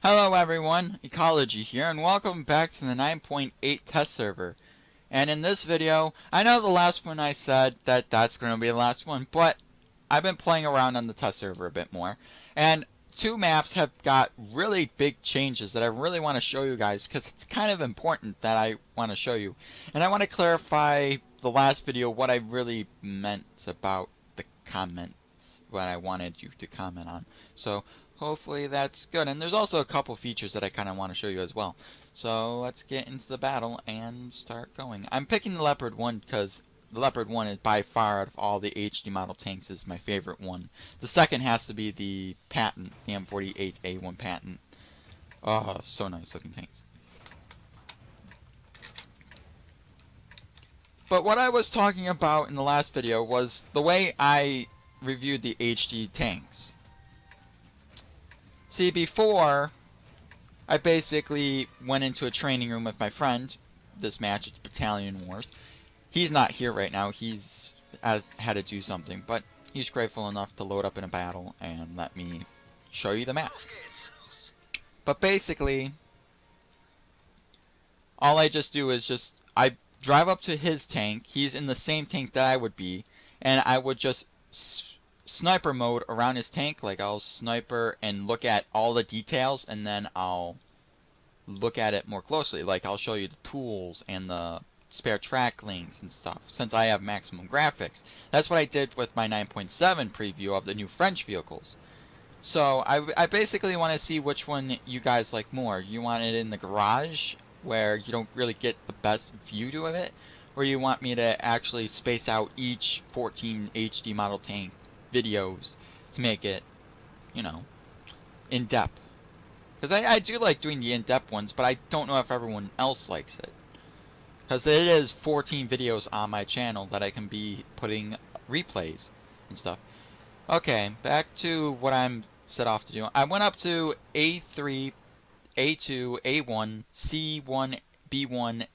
Hello everyone, Ecology here, and welcome back to the 9.8 test server. And in this video, I know the last one I said that that's going to be the last one, but I've been playing around on the test server a bit more. And two maps have got really big changes that I really want to show you guys because it's kind of important that I want to show you. And I want to clarify the last video what I really meant about the comments, what I wanted you to comment on. So hopefully that's good. And there's also a couple features that I kind of want to show you as well. So let's get into the battle and start going. I'm picking the Leopard 1 because the Leopard 1 is by far out of all the HD model tanks is my favorite one. The second has to be the Patent, the M48A1 Patent. Oh, so nice looking tanks. But what I was talking about in the last video was the way I reviewed the HD tanks. See, before, I basically went into a training room with my friend. This match, it's Battalion Wars. He's not here right now. He's had to do something, but he's grateful enough to load up in a battle and let me show you the map. But basically, all I just do is I drive up to his tank. He's in the same tank that I would be, and I would just sniper mode around his tank. Like, I'll sniper and look at all the details, and then I'll look at it more closely. Like, I'll show you the tools and the spare track links and stuff, since I have maximum graphics. That's what I did with my 9.7 preview of the new French vehicles. So I basically want to see which one you guys like more. You want it in the garage where you don't really get the best view to it, or you want me to actually space out each 14 HD model tank videos to make it, you know, in-depth. Because I do like doing the in-depth ones, but I don't know if everyone else likes it. Because it is 14 videos on my channel that I can be putting replays and stuff. Okay, back to what I'm set off to do. I went up to A3, A2, A1, C1, B1,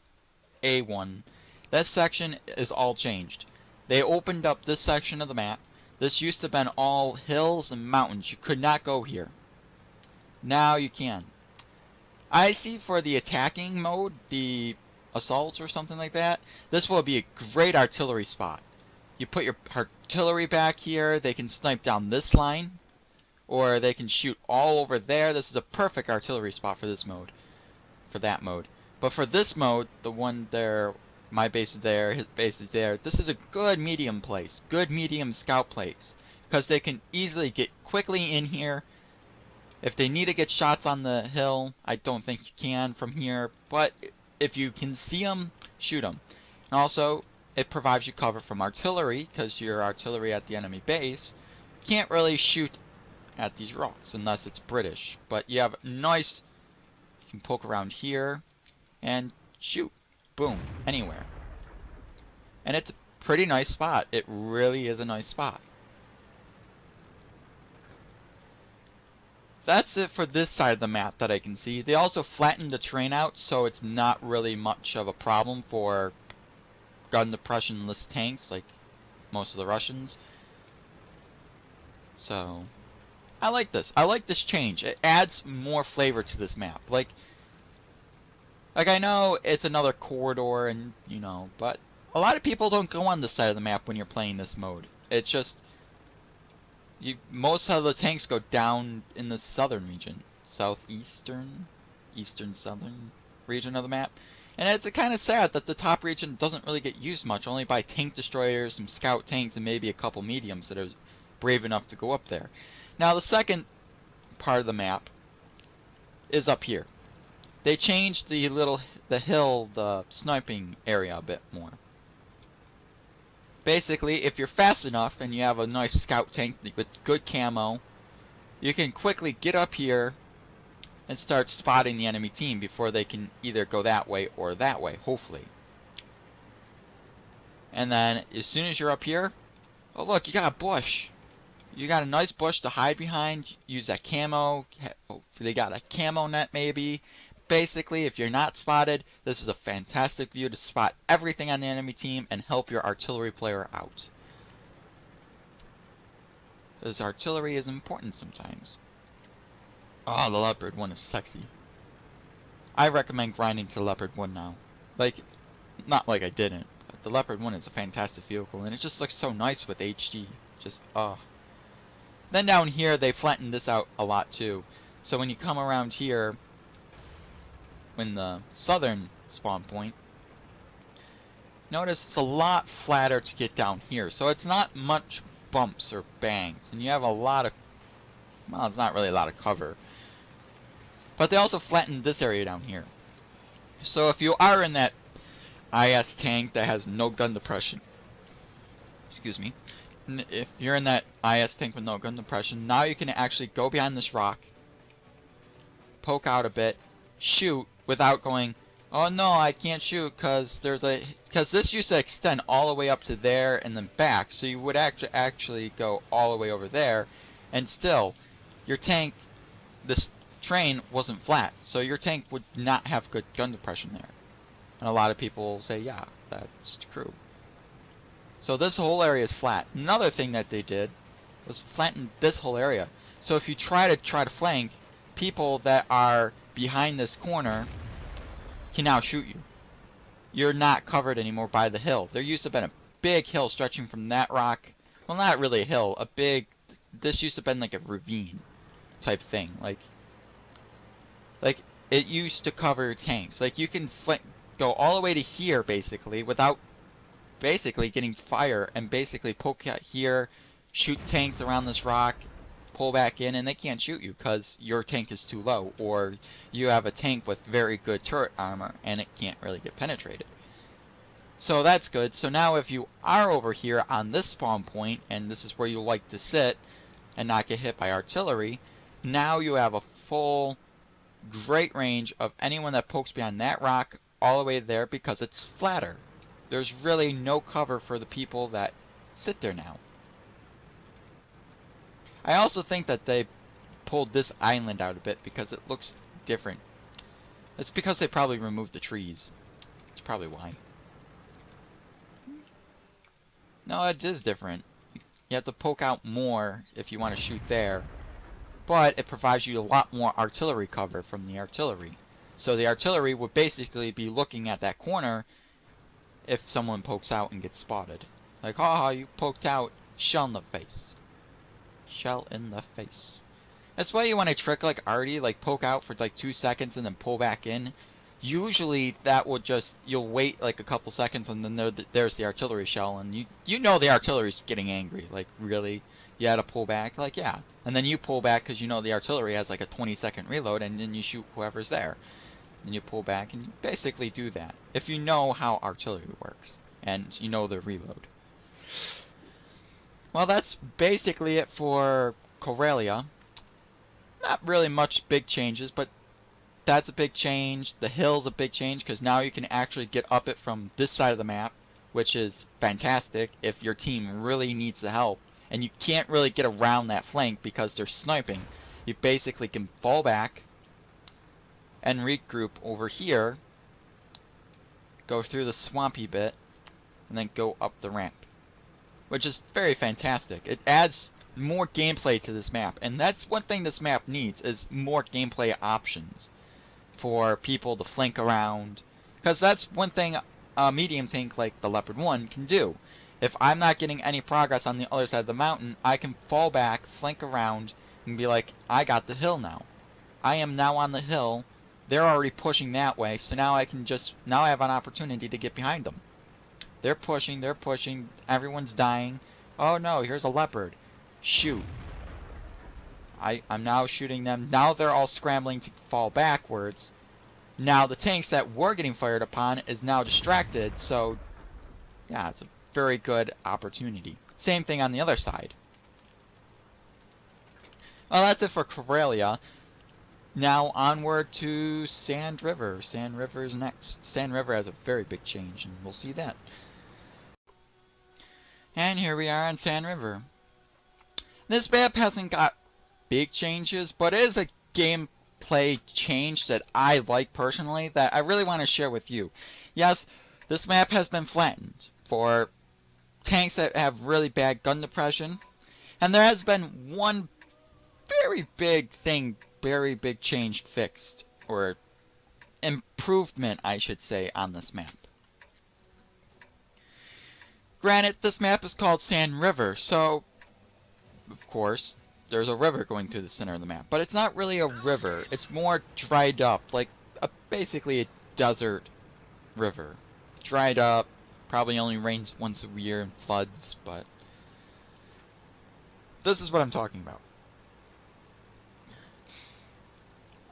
A1. That section is all changed. They opened up this section of the map. This used to have been all hills and mountains. You could not go here. Now you can. I see for the attacking mode, the assaults or something like that, this will be a great artillery spot. You put your artillery back here, they can snipe down this line, or they can shoot all over there. This is a perfect artillery spot for this mode, for that mode. But for this mode, the one there, my base is there, his base is there, this is a good medium place, good medium scout place, because they can easily get quickly in here. If they need to get shots on the hill, I don't think you can from here, but if you can see them, shoot them. And also, it provides you cover from artillery, because your artillery at the enemy base can't really shoot at these rocks unless it's British. But you have nice, you can poke around here and shoot. Boom, anywhere. And it's a pretty nice spot. It really is a nice spot. That's it for this side of the map that I can see. They also flattened the terrain out, so it's not really much of a problem for gun depression-less tanks like most of the Russians. So, I like this. I like this change. It adds more flavor to this map. Like I know it's another corridor and, you know, but a lot of people don't go on this side of the map when you're playing this mode. It's just, most of the tanks go down in the southern region. Southeastern? Eastern southern region of the map. And it's kind of sad that the top region doesn't really get used much, only by tank destroyers, some scout tanks, and maybe a couple mediums that are brave enough to go up there. Now the second part of the map is up here. They changed the hill, the sniping area a bit more. Basically, if you're fast enough and you have a nice scout tank with good camo, you can quickly get up here and start spotting the enemy team before they can either go that way or that way, hopefully. And then, as soon as you're up here, oh look, you got a bush. You got a nice bush to hide behind, use that camo, they got a camo net maybe. Basically, if you're not spotted, this is a fantastic view to spot everything on the enemy team and help your artillery player out. Because artillery is important sometimes. Oh, the leopard one is sexy. I recommend grinding to the leopard one now. Like, not like I didn't, but the leopard one is a fantastic vehicle, and it just looks so nice with HD. Just, oh. Then down here, they flattened this out a lot too. So when you come around here, when the southern spawn point, notice it's a lot flatter to get down here. So it's not much bumps or bangs, and you have a lot of, well, it's not really a lot of cover. But they also flattened this area down here. So if you are in that IS tank that has no gun depression, excuse me, if you're in that IS tank with no gun depression, now you can actually go behind this rock, poke out a bit, shoot without going, oh no, I can't shoot because this used to extend all the way up to there and then back, so you would actually go all the way over there, and still, your tank, this train wasn't flat, so your tank would not have good gun depression there. And a lot of people say, yeah, that's true. So this whole area is flat. Another thing that they did was flatten this whole area. So if you try to flank, people that are behind this corner can now shoot you. You're not covered anymore by the hill. There used to have been a big hill stretching from that rock. Well, not really a hill. This used to have been like a ravine type thing. Like it used to cover tanks. Like you can go all the way to here basically without basically getting fire, and basically poke out here, shoot tanks around this rock, pull back in, and they can't shoot you because your tank is too low, or you have a tank with very good turret armor and it can't really get penetrated. So that's good. So now if you are over here on this spawn point, and this is where you like to sit and not get hit by artillery, now you have a full great range of anyone that pokes behind that rock all the way there because it's flatter. There's really no cover for the people that sit there now. I also think that they pulled this island out a bit because it looks different. It's because they probably removed the trees. That's probably why. No, it is different. You have to poke out more if you want to shoot there. But it provides you a lot more artillery cover from the artillery. So the artillery would basically be looking at that corner if someone pokes out and gets spotted. Like, haha, you poked out, shell in the face. Shell in the face. That's why you want to trick like Artie, like poke out for like 2 seconds and then pull back in. Usually that would just, you'll wait like a couple seconds and then there's the artillery shell, and you know the artillery's getting angry. Like, really? You had to pull back? Like, yeah. And then you pull back because you know the artillery has like a 20-second reload, and then you shoot whoever's there. And you pull back, and you basically do that if you know how artillery works and you know the reload. Well, that's basically it for Corellia. Not really much big changes, but that's a big change. The hill's a big change because now you can actually get up it from this side of the map, which is fantastic if your team really needs the help and you can't really get around that flank because they're sniping. You basically can fall back and regroup over here, go through the swampy bit, and then go up the ramp, which is very fantastic. It adds more gameplay to this map, and that's one thing this map needs, is more gameplay options for people to flank around, because that's one thing a medium tank like the Leopard 1 can do. If I'm not getting any progress on the other side of the mountain, I can fall back, flank around, and be like, I got the hill now. I am now on the hill. They're already pushing that way, so now I have an opportunity to get behind them. They're pushing, everyone's dying. Oh no, here's a leopard. Shoot. I'm now shooting them. Now they're all scrambling to fall backwards. Now the tanks that were getting fired upon is now distracted, so yeah, it's a very good opportunity. Same thing on the other side. Well, that's it for Corellia. Now onward to Sand River. Sand River is next. Sand River has a very big change, and we'll see that. And here we are on Sand River. This map hasn't got big changes, but it is a gameplay change that I like personally that I really want to share with you. Yes, this map has been flattened for tanks that have really bad gun depression, and there has been one very big thing very big change fixed, or improvement, I should say, on this map. Granted, this map is called Sand River, so, of course, there's a river going through the center of the map. But it's not really a river. It's more dried up, like basically a desert river. Dried up, probably only rains once a year and floods, but this is what I'm talking about.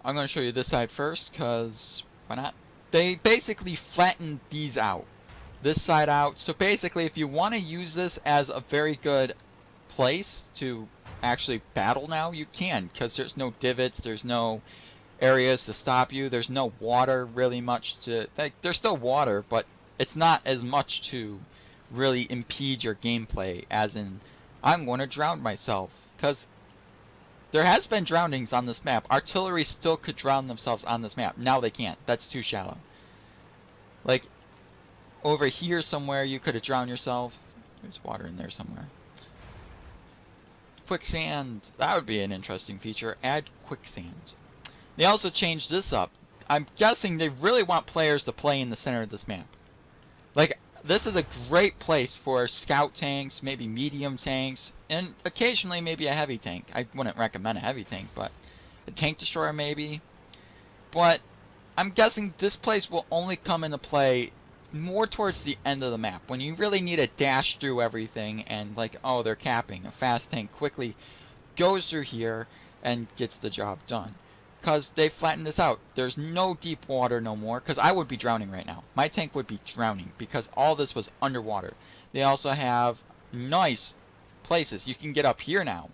I'm going to show you this side first, because why not? They basically flattened these out. This side out. So basically, if you want to use this as a very good place to actually battle now, you can, because there's no divots, there's no areas to stop you, there's no water really much to, like, there's still water, but it's not as much to really impede your gameplay, as in, I'm going to drown myself, because there has been drownings on this map. Artillery still could drown themselves on this map. Now they can't. That's too shallow. Like, over here somewhere you could have drowned yourself. There's water in there somewhere. Quicksand. That would be an interesting feature. Add quicksand. They also changed this up. I'm guessing they really want players to play in the center of this map. Like, this is a great place for scout tanks, maybe medium tanks, and occasionally maybe a heavy tank. I wouldn't recommend a heavy tank, but a tank destroyer maybe. But I'm guessing this place will only come into play more towards the end of the map, when you really need to dash through everything and, like, oh, they're capping. A fast tank quickly goes through here and gets the job done. Because they flattened this out. There's no deep water no more, because I would be drowning right now. My tank would be drowning, because all this was underwater. They also have nice places. You can get up here now.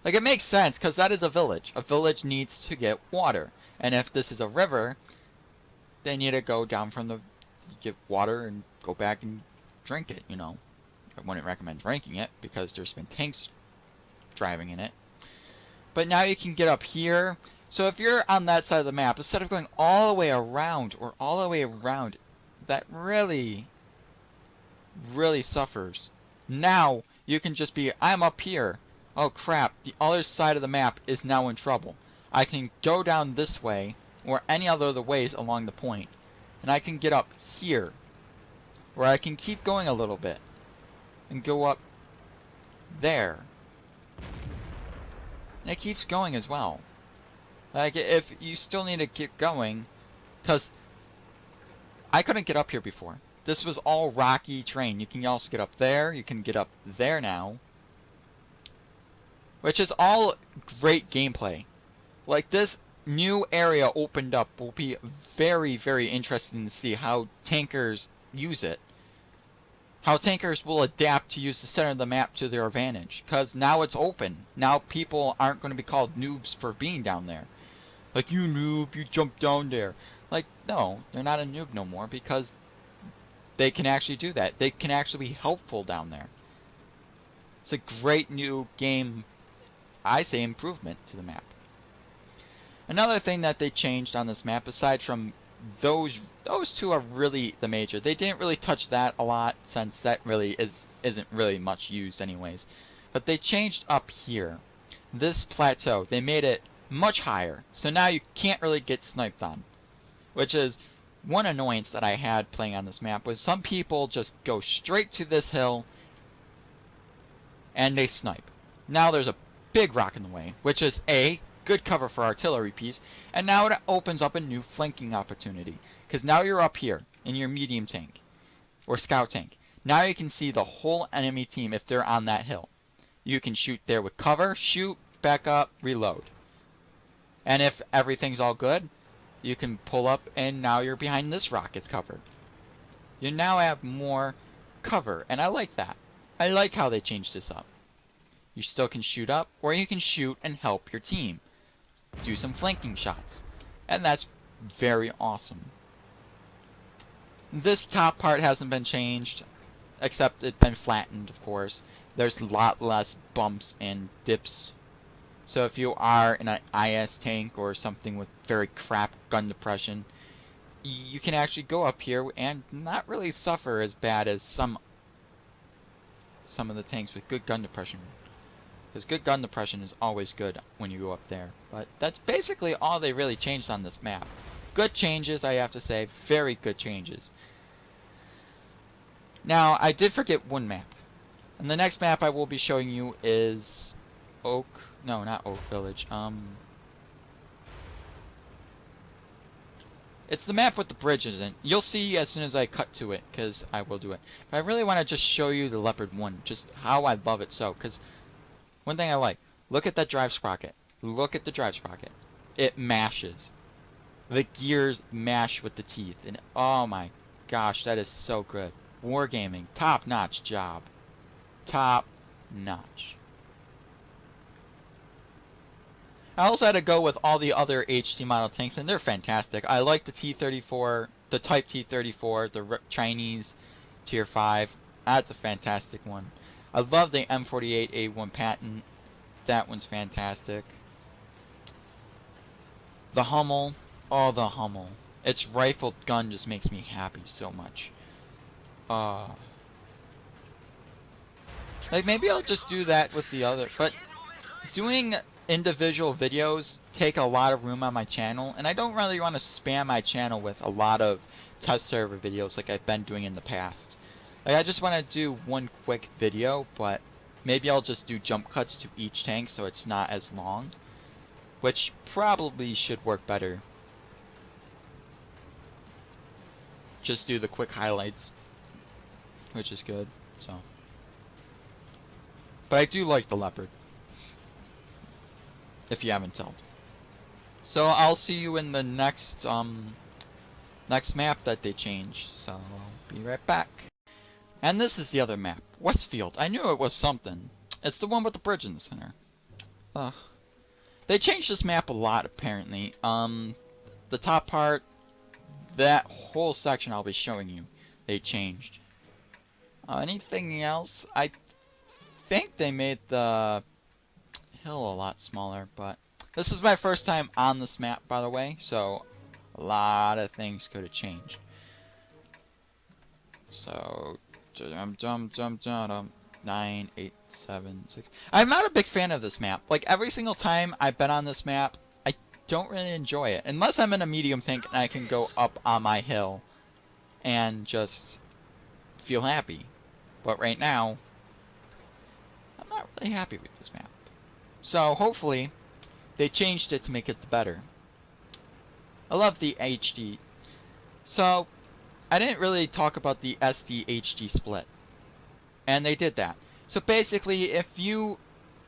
Like, it makes sense, because that is a village. A village needs to get water. And if this is a river, they need to go down from the, get water and go back and drink it, you know. I wouldn't recommend drinking it, because there's been tanks driving in it. But now you can get up here. So if you're on that side of the map, instead of going all the way around, or all the way around, that really, really suffers. Now, you can just be, I'm up here. Oh crap, the other side of the map is now in trouble. I can go down this way, or any other of the ways along the point. And I can get up here, where I can keep going a little bit, and go up there. And it keeps going as well. Like, if you still need to keep going, because I couldn't get up here before. This was all rocky terrain. You can also get up there. You can get up there now. Which is all great gameplay. Like, this new area opened up will be very, very interesting to see how tankers use it. How tankers will adapt to use the center of the map to their advantage. Because now it's open. Now people aren't going to be called noobs for being down there. Like, you noob, you jumped down there. Like, no, they're not a noob no more, because they can actually do that. They can actually be helpful down there. It's a great new game, I say, improvement to the map. Another thing that they changed on this map, aside from those two are really the major. They didn't really touch that a lot, since that really isn't really much used anyways. But they changed up here. This plateau, they made it much higher. So now you can't really get sniped on. Which is one annoyance that I had playing on this map, was some people just go straight to this hill and they snipe. Now there's a big rock in the way, which is A, good cover for artillery piece, and now it opens up a new flanking opportunity, because now you're up here in your medium tank or scout tank. Now you can see the whole enemy team if they're on that hill. You can shoot there with cover, shoot, back up, reload. And if everything's all good, you can pull up and now you're behind this rock, it's covered. You now have more cover, and I like that. I like how they changed this up. You still can shoot up, or you can shoot and help your team. Do some flanking shots. And that's very awesome. This top part hasn't been changed, except it's been flattened, of course. There's a lot less bumps and dips. So if you are in an IS tank or something with very crap gun depression, you can actually go up here and not really suffer as bad as some of the tanks with good gun depression. Because good gun depression is always good when you go up there. But that's basically all they really changed on this map. Good changes, I have to say. Very good changes. Now, I did forget one map. And the next map I will be showing you is Oak... No, not Oak Village. It's the map with the bridges in. You'll see as soon as I cut to it, because I will do it. But I really want to just show you the Leopard 1, just how I love it so. Because one thing I like, look at that drive sprocket. Look at the drive sprocket. It mashes. The gears mash with the teeth. And oh my gosh, that is so good. Wargaming, top-notch job. Top-notch. I also had to go with all the other HT model tanks, and they're fantastic. I like the T-34, the Type T-34, the Chinese Tier 5. That's a fantastic one. I love the M48A1 Patton. That one's fantastic. The Hummel. Oh, the Hummel. Its rifled gun just makes me happy so much. Like, maybe I'll just do that with the other, but doing individual videos take a lot of room on my channel, and I don't really want to spam my channel with a lot of test server videos like I've been doing in the past. Like, I just want to do one quick video, but maybe I'll just do jump cuts to each tank so it's not as long, which probably should work better. Just do the quick highlights, which is good. So, but I do like the Leopard, if you haven't told. So I'll see you in the next next map that they changed. So I'll be right back. And this is the other map, Westfield. I knew it was something. It's the one with the bridge in the center. Ugh. They changed this map a lot, apparently. The top part, that whole section I'll be showing you, they changed. Anything else? I think they made the hill a lot smaller, but this is my first time on this map, by the way, so a lot of things could have changed. So 9, 8, 7, 6. I'm not a big fan of this map. Like, every single time I've been on this map, I don't really enjoy it, unless I'm in a medium tank and I can go up on my hill and just feel happy. But right now, I'm not really happy with this map. So hopefully they changed it to make it better. I love the HD. So I didn't really talk about the SD HD split, and they did that. So basically, if you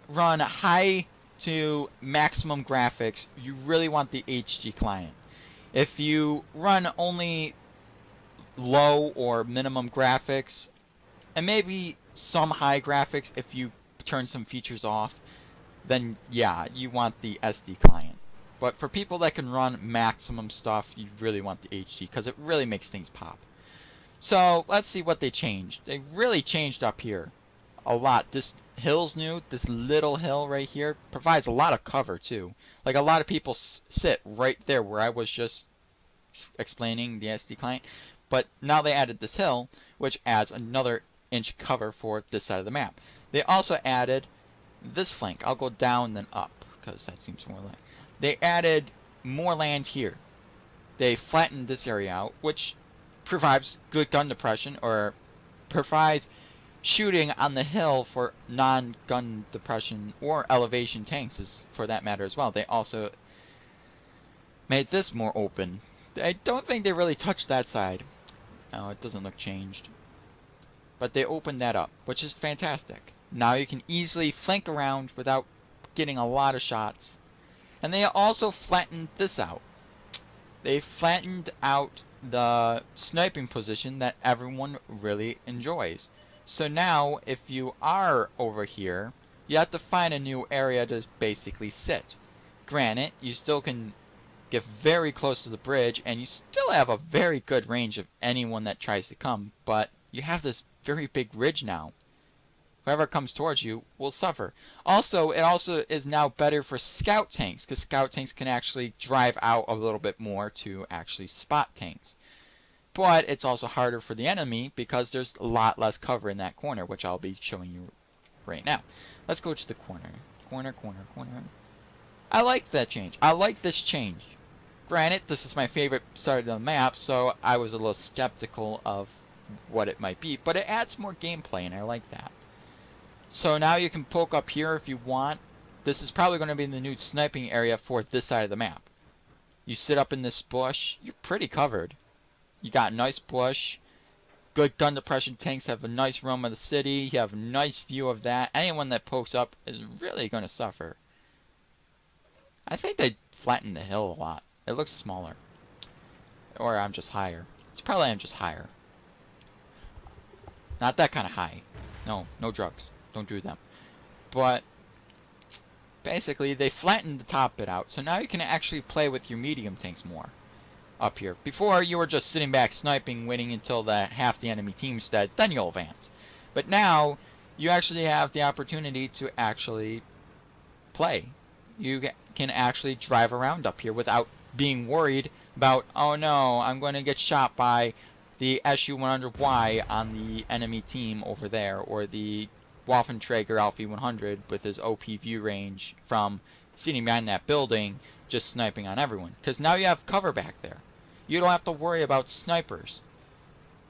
run high to maximum graphics, you really want the HD client. If you run only low or minimum graphics, and maybe some high graphics if you turn some features off, then yeah, you want the SD client. But for people that can run maximum stuff, you really want the HD, because it really makes things pop. So let's see what they changed. They really changed up here a lot. This hill's new. This little hill right here provides a lot of cover too. Like, a lot of people sit right there where I was just explaining the SD client. But now they added this hill, which adds another inch cover for this side of the map. They also added this flank. I'll go down then up, because that seems more like. They added more land here. They flattened this area out, which provides good gun depression, or provides shooting on the hill for non-gun depression or elevation tanks, for that matter as well. They also made this more open. I don't think they really touched that side. Oh, it doesn't look changed. But they opened that up, which is fantastic. Now you can easily flank around without getting a lot of shots. And they also flattened this out. They flattened out the sniping position that everyone really enjoys. So now, if you are over here, you have to find a new area to basically sit. Granted, you still can get very close to the bridge, and you still have a very good range of anyone that tries to come, but you have this very big ridge now. Whoever comes towards you will suffer. Also, it also is now better for scout tanks, because scout tanks can actually drive out a little bit more to actually spot tanks. But it's also harder for the enemy because there's a lot less cover in that corner, which I'll be showing you right now. Let's go to the corner. Corner, corner, corner. I like that change. I like this change. Granted, this is my favorite side of the map, so I was a little skeptical of what it might be, but it adds more gameplay, and I like that. So now you can poke up here if you want. This is probably going to be the new sniping area for this side of the map. You sit up in this bush, you're pretty covered. You got a nice bush. Good gun depression tanks have a nice roam of the city. You have a nice view of that. Anyone that pokes up is really going to suffer. I think they flattened the hill a lot. It looks smaller. Or I'm just higher. It's probably I'm just higher. Not that kind of high. No, no drugs. Don't do them. But basically, they flattened the top bit out. So now you can actually play with your medium tanks more up here. Before, you were just sitting back sniping, waiting until half the enemy team's dead. Then you'll advance. But now, you actually have the opportunity to actually play. You can actually drive around up here without being worried about, oh no, I'm going to get shot by the SU-100Y on the enemy team over there, or the Waffenträger Alfie 100 with his OP view range from sitting behind that building just sniping on everyone. Because now you have cover back there. You don't have to worry about snipers.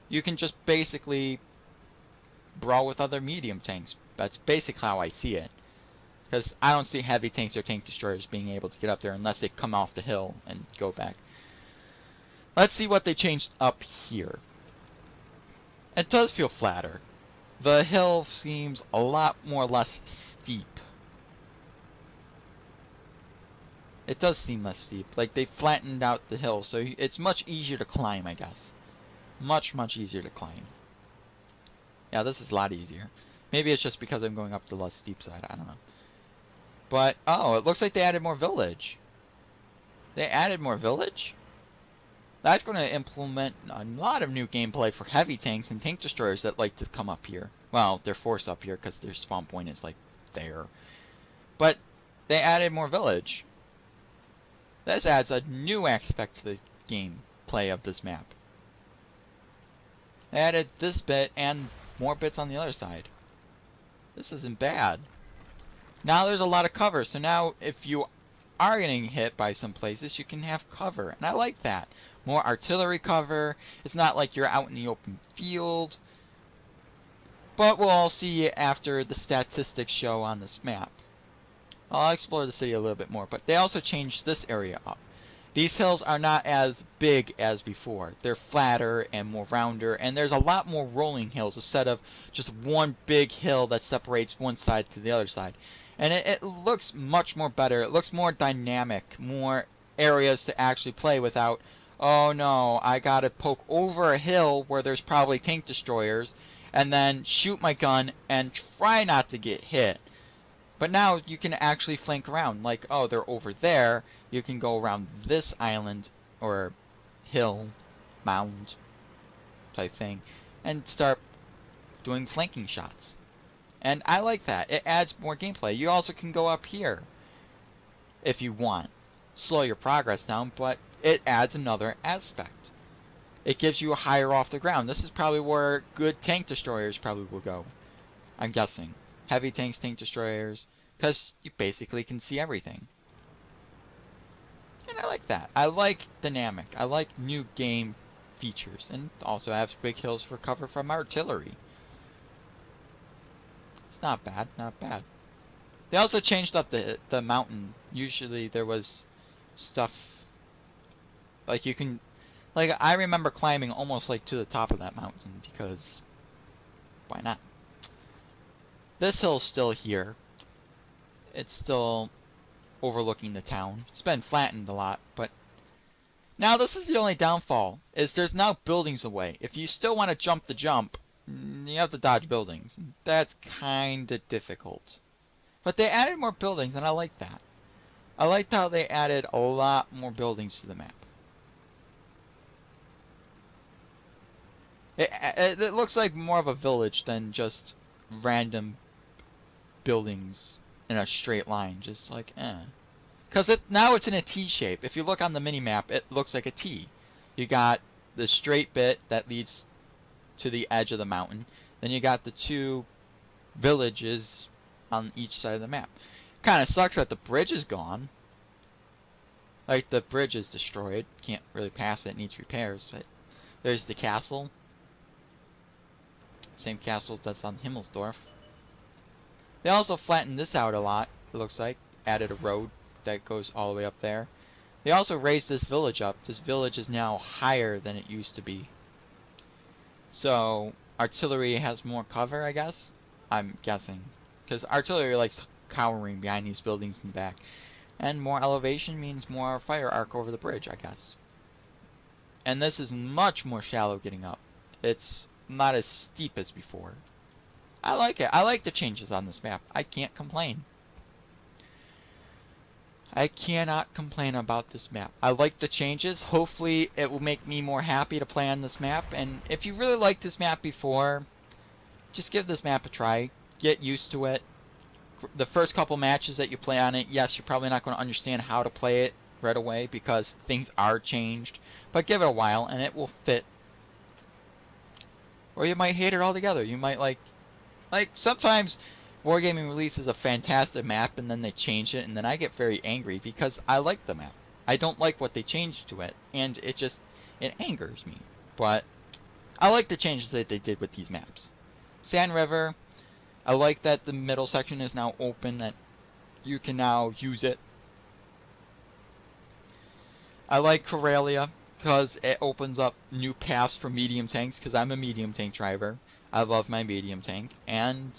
You can just basically brawl with other medium tanks. That's basically how I see it. Because I don't see heavy tanks or tank destroyers being able to get up there unless they come off the hill and go back. Let's see what they changed up here. It does feel flatter. The hill seems a lot more less steep. It does seem less steep. Like they flattened out the hill, so it's much easier to climb, I guess. Much, much easier to climb. Yeah, this is a lot easier. Maybe it's just because I'm going up the less steep side. I don't know. But, oh, it looks like they added more village. They added more village? That's going to implement a lot of new gameplay for heavy tanks and tank destroyers that like to come up here. Well, they're forced up here because their spawn point is, like, there. But they added more village. This adds a new aspect to the gameplay of this map. They added this bit and more bits on the other side. This isn't bad. Now there's a lot of cover, so now if you are getting hit by some places, you can have cover, and I like that. More artillery cover. It's not like you're out in the open field. But we'll all see after the statistics show on this map. I'll explore the city a little bit more, but they also changed this area up. These hills are not as big as before. They're flatter and more rounder, and there's a lot more rolling hills instead of just one big hill that separates one side to the other side. And it looks much more better. It looks more dynamic, more areas to actually play without, oh no, I gotta poke over a hill where there's probably tank destroyers, and then shoot my gun and try not to get hit. But now you can actually flank around, like, oh, they're over there. You can go around this island, or hill, mound, type thing, and start doing flanking shots. And I like that. It adds more gameplay. You also can go up here, if you want. Slow your progress down, but it adds another aspect. It gives you a higher off the ground. This is probably where good tank destroyers probably will go, I'm guessing. Heavy tanks, tank destroyers, because you basically can see everything. And I like that. I like dynamic. I like new game features. And also have big hills for cover from artillery. It's not bad, not bad. They also changed up the mountain. Usually there was stuff, like you can, like I remember climbing almost like to the top of that mountain because why not? This hill's still here. It's still overlooking the town. It's been flattened a lot, but now this is the only downfall, is there's now buildings away. If you still want to jump the jump, you have to dodge buildings. That's kinda difficult. But they added more buildings, and I like that. I liked how they added a lot more buildings to the map. It looks like more of a village than just random buildings in a straight line, just like, Because now it's in a T shape. If you look on the mini-map, it looks like a T. You got the straight bit that leads to the edge of the mountain. Then you got the two villages on each side of the map. Kind of sucks that the bridge is gone. Like, the bridge is destroyed. Can't really pass it. Needs repairs. But there's the castle. Same castle that's on Himmelsdorf. They also flattened this out a lot, it looks like. Added a road that goes all the way up there. They also raised this village up. This village is now higher than it used to be. So, artillery has more cover, I guess? I'm guessing. Because artillery likes cowering behind these buildings in the back. And more elevation means more fire arc over the bridge, I guess. And this is much more shallow getting up. It's not as steep as before. I like it. I like the changes on this map. I can't complain. I cannot complain about this map. I like the changes. Hopefully it will make me more happy to play on this map. And if you really liked this map before, just give this map a try. Get used to it. The first couple matches that you play on it, yes, you're probably not going to understand how to play it right away because things are changed. But give it a while and it will fit. Or you might hate it altogether. You might like sometimes Wargaming releases a fantastic map and then they change it and then I get very angry because I like the map. I don't like what they changed to it and it angers me. But I like the changes that they did with these maps. Sand River, I like that the middle section is now open, that you can now use it. I like Karelia because it opens up new paths for medium tanks because I'm a medium tank driver. I love my medium tank and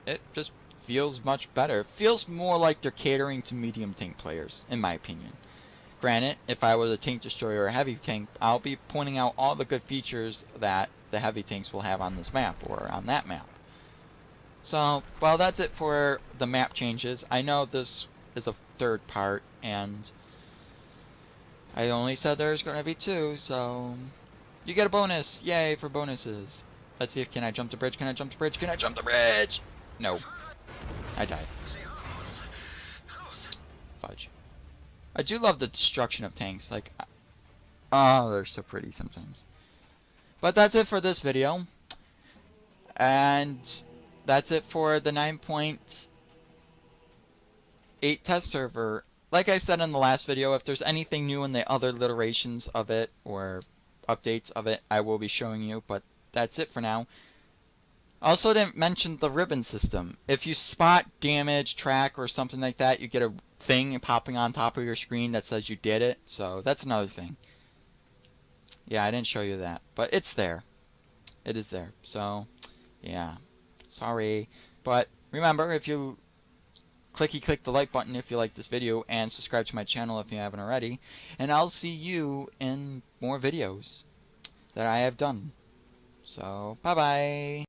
it just feels much better. It feels more like they're catering to medium tank players, in my opinion. Granted, if I was a tank destroyer or a heavy tank, I'll be pointing out all the good features that the heavy tanks will have on this map or on that map. So, well, that's it for the map changes. I know this is a third part, and I only said there's going to be 2, so you get a bonus. Yay for bonuses. Let's see if can I jump the bridge? Can I jump the bridge? Can I jump the bridge? No. I died. Fudge. I do love the destruction of tanks. Like, oh, they're so pretty sometimes. But that's it for this video. And that's it for the 9.8 test server. Like I said in the last video, if there's anything new in the other iterations of it or updates of it, I will be showing you. But that's it for now. Also didn't mention the ribbon system. If you spot damage, track, or something like that, you get a thing popping on top of your screen that says you did it. So that's another thing. Yeah, I didn't show you that. But it's there. It is there. So, yeah. Sorry. But remember, if you click the like button if you like this video, and subscribe to my channel if you haven't already. And I'll see you in more videos that I have done. So, bye-bye.